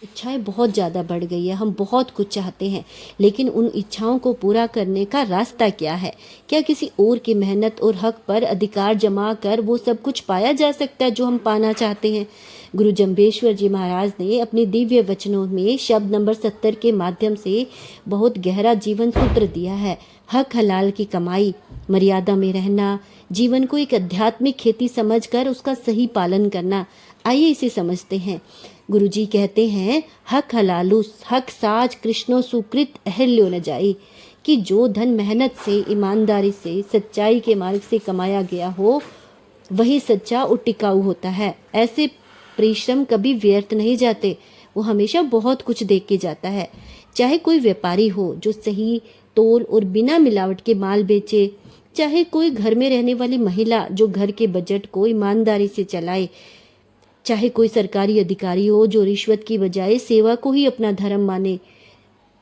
इच्छाएं बहुत ज़्यादा बढ़ गई है, हम बहुत कुछ चाहते हैं, लेकिन उन इच्छाओं को पूरा करने का रास्ता क्या है? क्या किसी और की मेहनत और हक पर अधिकार जमा कर वो सब कुछ पाया जा सकता है जो हम पाना चाहते हैं? गुरु जम्बेश्वर जी महाराज ने अपने दिव्य वचनों में शब्द नंबर 70 के माध्यम से बहुत गहरा जीवन सूत्र दिया है। हक हलाल की कमाई, मर्यादा में रहना, जीवन को एक आध्यात्मिक खेती समझकर उसका सही पालन करना। आइए इसे समझते हैं। गुरुजी कहते हैं, हक हलालू हक साज कृष्णो सुकृत अहल्यो न जाई, कि जो धन मेहनत से, ईमानदारी से, सच्चाई के मार्ग से कमाया गया हो वही सच्चा और टिकाऊ होता है। ऐसे परिश्रम कभी व्यर्थ नहीं जाते, वो हमेशा बहुत कुछ दे के जाता है। चाहे कोई व्यापारी हो जो सही तोल और बिना मिलावट के माल बेचे, चाहे कोई घर में रहने वाली महिला जो घर के बजट को ईमानदारी से चलाए, चाहे कोई सरकारी अधिकारी हो जो रिश्वत की बजाय सेवा को ही अपना धर्म माने,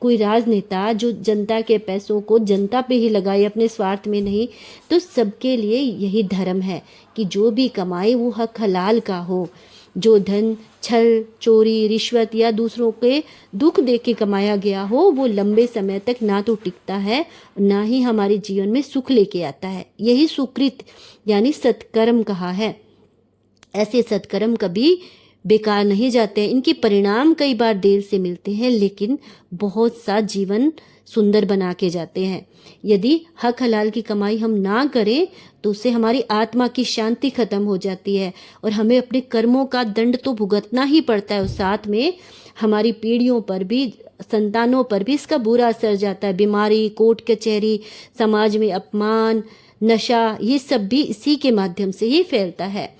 कोई राजनेता जो जनता के पैसों को जनता पे ही लगाए अपने स्वार्थ में नहीं, तो सबके लिए यही धर्म है कि जो भी कमाए वो हक हलाल का हो। जो धन छल, चोरी, रिश्वत या दूसरों के दुख देख के कमाया गया हो वो लंबे समय तक ना तो टिकता है, ना ही हमारे जीवन में सुख लेके आता है। यही सुकृत यानी सत्कर्म कहा है। ऐसे सत्कर्म कभी बेकार नहीं जाते, इनके परिणाम कई बार देर से मिलते हैं लेकिन बहुत सा जीवन सुंदर बना के जाते हैं। यदि हक हलाल की कमाई हम ना करें तो उससे हमारी आत्मा की शांति खत्म हो जाती है और हमें अपने कर्मों का दंड तो भुगतना ही पड़ता है, और साथ में हमारी पीढ़ियों पर भी, संतानों पर भी इसका बुरा असर जाता है। बीमारी, कोर्ट कचहरी, समाज में अपमान, नशा, ये सब भी इसी के माध्यम से ही फैलता है।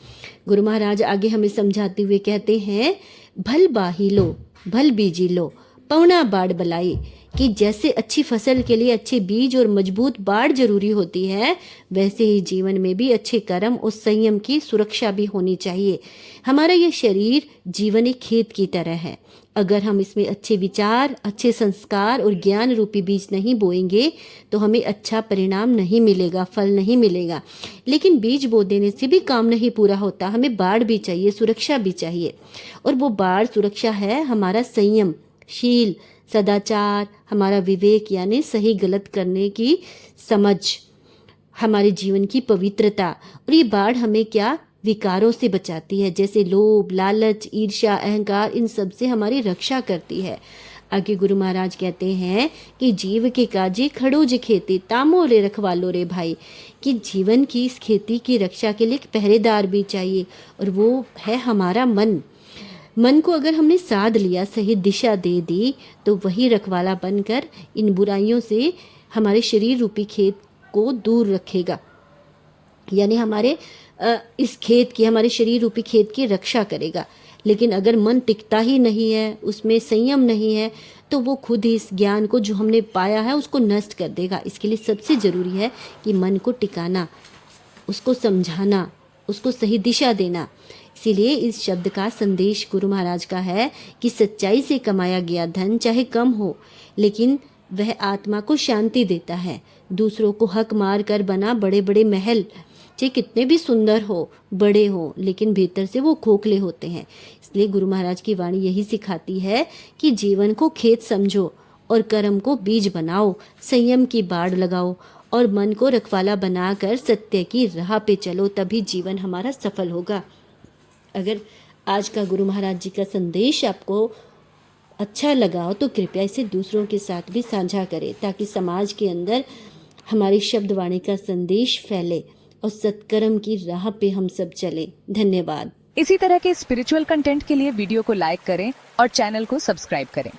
गुरु महाराज आगे हमें समझाते हुए कहते हैं, भल बाही लो भल बीजी लो पौना बाड़ बलाई, कि जैसे अच्छी फसल के लिए अच्छे बीज और मजबूत बाड़ जरूरी होती है, वैसे ही जीवन में भी अच्छे कर्म और संयम की सुरक्षा भी होनी चाहिए। हमारा ये शरीर जीवन एक खेत की तरह है। अगर हम इसमें अच्छे विचार, अच्छे संस्कार और ज्ञान रूपी बीज नहीं बोएंगे तो हमें अच्छा परिणाम नहीं मिलेगा, फल नहीं मिलेगा। लेकिन बीज बो देने से भी काम नहीं पूरा होता, हमें बाड़ भी चाहिए, सुरक्षा भी चाहिए। और वो बाड़ सुरक्षा है हमारा संयम, शील, सदाचार, हमारा विवेक यानी सही गलत करने की समझ, हमारे जीवन की पवित्रता। और ये बाढ़ हमें क्या विकारों से बचाती है, जैसे लोभ, लालच, ईर्ष्या, अहंकार, इन सब से हमारी रक्षा करती है। आगे गुरु महाराज कहते हैं कि जीव के काजे खड़ोज खेती तामो रे रखवालो रे भाई, कि जीवन की इस खेती की रक्षा के लिए एक पहरेदार भी चाहिए, और वो है हमारा मन। मन को अगर हमने साध लिया, सही दिशा दे दी, तो वही रखवाला बनकर इन बुराइयों से हमारे शरीर रूपी खेत को दूर रखेगा, यानी हमारे इस खेत की, हमारे शरीर रूपी खेत की रक्षा करेगा। लेकिन अगर मन टिकता ही नहीं है, उसमें संयम नहीं है, तो वो खुद ही इस ज्ञान को जो हमने पाया है उसको नष्ट कर देगा। इसके लिए सबसे ज़रूरी है कि मन को टिकाना, उसको समझाना, उसको सही दिशा देना। इसीलिए इस शब्द का संदेश गुरु महाराज का है कि सच्चाई से कमाया गया धन चाहे कम हो, लेकिन वह आत्मा को शांति देता है। दूसरों को हक मार कर बना बड़े बड़े महल चाहे कितने भी सुंदर हो, बड़े हो, लेकिन भीतर से वो खोखले होते हैं। इसलिए गुरु महाराज की वाणी यही सिखाती है कि जीवन को खेत समझो और कर्म को बीज बनाओ, संयम की बाड़ लगाओ और मन को रखवाला बनाकर सत्य की राह पे चलो, तभी जीवन हमारा सफल होगा। अगर आज का गुरु महाराज जी का संदेश आपको अच्छा लगा हो तो कृपया इसे दूसरों के साथ भी साझा करें, ताकि समाज के अंदर हमारी शब्द वाणी का संदेश फैले और सत्कर्म की राह पे हम सब चलें। धन्यवाद। इसी तरह के स्पिरिचुअल कंटेंट के लिए वीडियो को लाइक करें और चैनल को सब्सक्राइब करें।